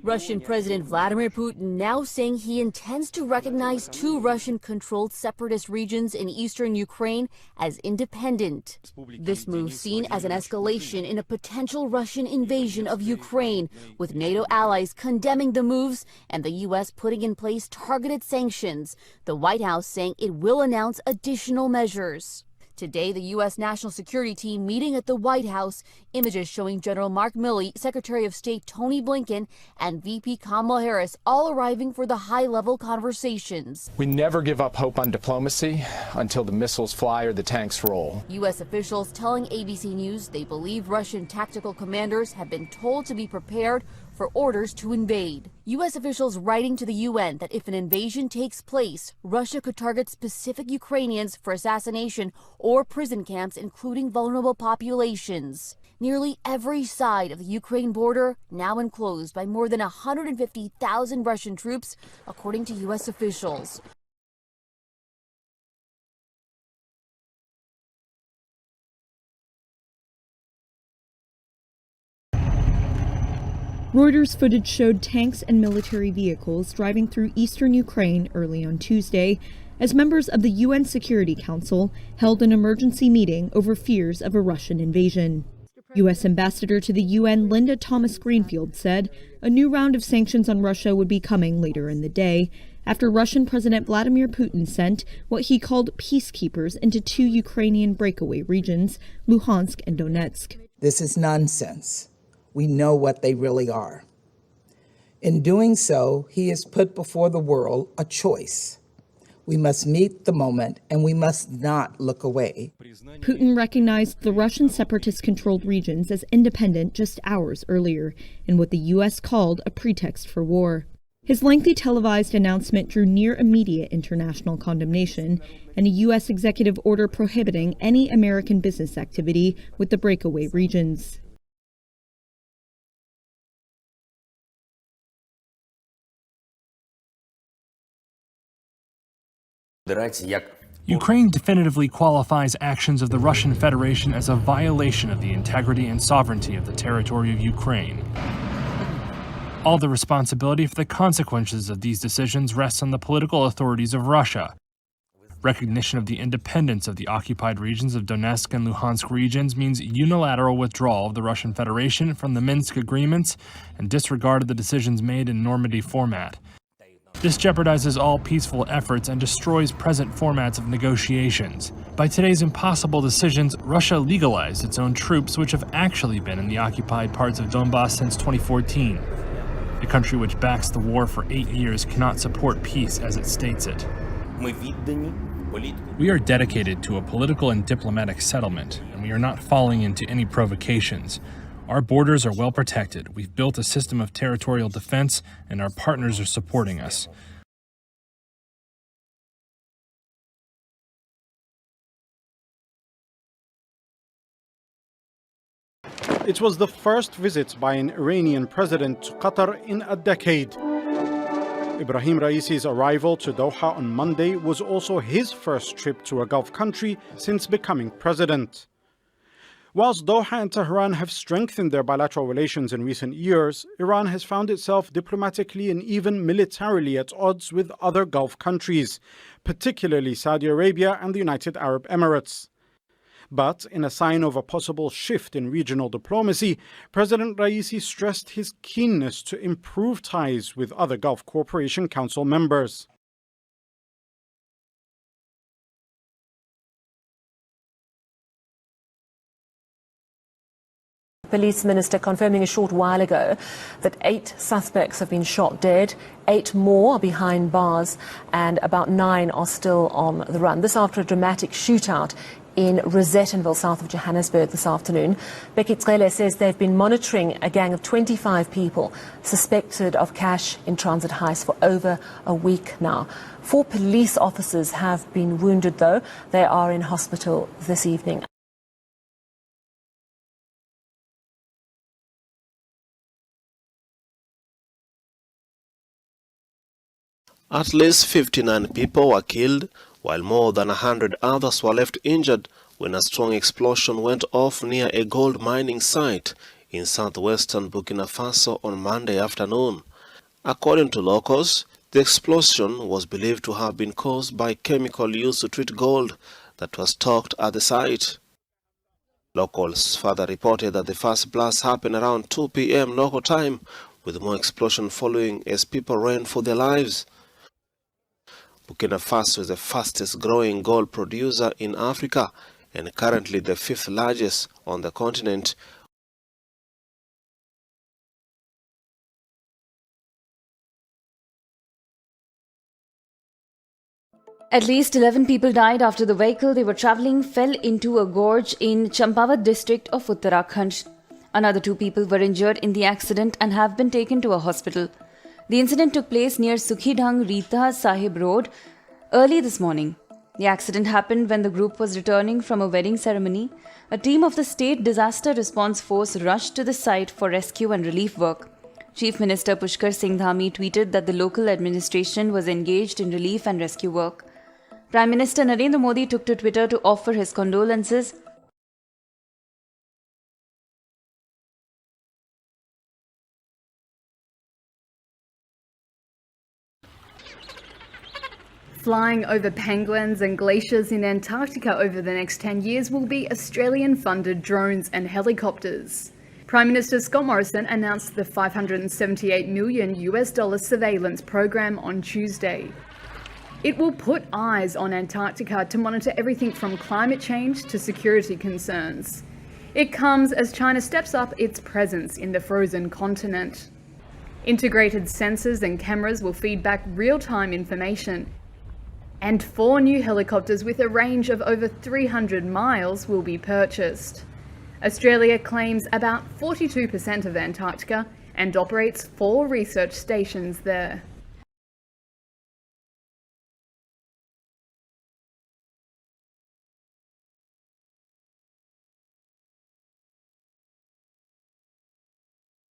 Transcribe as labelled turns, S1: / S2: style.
S1: Russian President Vladimir Putin now saying he intends to recognize two Russian-controlled separatist regions in eastern Ukraine as independent. This move seen as an escalation in a potential Russian invasion of Ukraine, with NATO allies condemning the moves and the U.S. putting in place targeted sanctions, the White House saying it will announce additional measures. Today, the U.S. National Security Team meeting at the White House, images showing General Mark Milley, Secretary of State Tony Blinken, and VP Kamala Harris all arriving for the high-level conversations.
S2: We never give up hope on diplomacy until the missiles fly or the tanks roll.
S1: U.S. officials telling ABC News they believe Russian tactical commanders have been told to be prepared for orders to invade. U.S. officials writing to the UN that if an invasion takes place, Russia could target specific Ukrainians for assassination or prison camps, including vulnerable populations. Nearly every side of the Ukraine border now enclosed by more than 150,000 Russian troops, according to U.S. officials.
S3: Reuters footage showed tanks and military vehicles driving through eastern Ukraine early on Tuesday as members of the UN Security Council held an emergency meeting over fears of a Russian invasion. U.S. Ambassador to the UN Linda Thomas-Greenfield said a new round of sanctions on Russia would be coming later in the day after Russian President Vladimir Putin sent what he called peacekeepers into two Ukrainian breakaway regions, Lukansk and Donetsk.
S4: This is nonsense. We know what they really are. In doing so, he has put before the world a choice. We must meet the moment, and we must not look away.
S3: Putin recognized the Russian separatist-controlled regions as independent just hours earlier, in what the U.S. called a pretext for war. His lengthy televised announcement drew near immediate international condemnation and a U.S. executive order prohibiting any American business activity with the breakaway regions.
S5: Ukraine definitively qualifies actions of the Russian Federation as a violation of the integrity and sovereignty of the territory of Ukraine. All the responsibility for the consequences of these decisions rests on the political authorities of Russia. Recognition of the independence of the occupied regions of Donetsk and Luhansk regions means unilateral withdrawal of the Russian Federation from the Minsk Agreements and disregard of the decisions made in Normandy format. This jeopardizes all peaceful efforts and destroys present formats of negotiations. By today's impossible decisions, Russia legalized its own troops, which have actually been in the occupied parts of Donbass since 2014. The country which backs the war for 8 years cannot support peace as it states it. We are dedicated to a political and diplomatic settlement, and we are not falling into any provocations. Our borders are well protected. We've built a system of territorial defense, and our partners are supporting us.
S6: It was the first visit by an Iranian president to Qatar in a decade. Ibrahim Raisi's arrival to Doha on Monday was also his first trip to a Gulf country since becoming president. Whilst Doha and Tehran have strengthened their bilateral relations in recent years, Iran has found itself diplomatically and even militarily at odds with other Gulf countries, particularly Saudi Arabia and the United Arab Emirates. But in a sign of a possible shift in regional diplomacy, President Raisi stressed his keenness to improve ties with other Gulf Cooperation Council members.
S7: Police minister confirming a short while ago that 8 suspects have been shot dead, 8 more are behind bars, and about 9 are still on the run. This after a dramatic shootout in Rosettenville, south of Johannesburg this afternoon. Becky Cele says they've been monitoring a gang of 25 people suspected of cash in transit heist for over a week now. 4 police officers have been wounded, though. They are in hospital this evening.
S8: At least 59 people were killed, while more than 100 others were left injured when a strong explosion went off near a gold mining site in southwestern Burkina Faso on Monday afternoon. According to locals, the explosion was believed to have been caused by chemical used to treat gold that was stocked at the site. Locals further reported that the first blast happened around 2 p.m. local time, with more explosion following as people ran for their lives. Burkina Faso is the fastest growing gold producer in Africa and currently the 5th largest on the continent.
S9: At least 11 people died after the vehicle they were travelling fell into a gorge in Champawat district of Uttarakhand. Another 2 people were injured in the accident and have been taken to a hospital. The incident took place near Sukhidhang Rita Sahib Road early this morning. The accident happened when the group was returning from a wedding ceremony. A team of the State Disaster Response Force rushed to the site for rescue and relief work. Chief Minister Pushkar Singh Dhami tweeted that the local administration was engaged in relief and rescue work. Prime Minister Narendra Modi took to Twitter to offer his condolences.
S10: Flying over penguins and glaciers in Antarctica over the next 10 years will be Australian-funded drones and helicopters. Prime Minister Scott Morrison announced the $578 million surveillance program on Tuesday. It will put eyes on Antarctica to monitor everything from climate change to security concerns. It comes as China steps up its presence in the frozen continent. Integrated sensors and cameras will feed back real-time information, and 4 new helicopters with a range of over 300 miles will be purchased. Australia claims about 42% of Antarctica and operates 4 research stations there.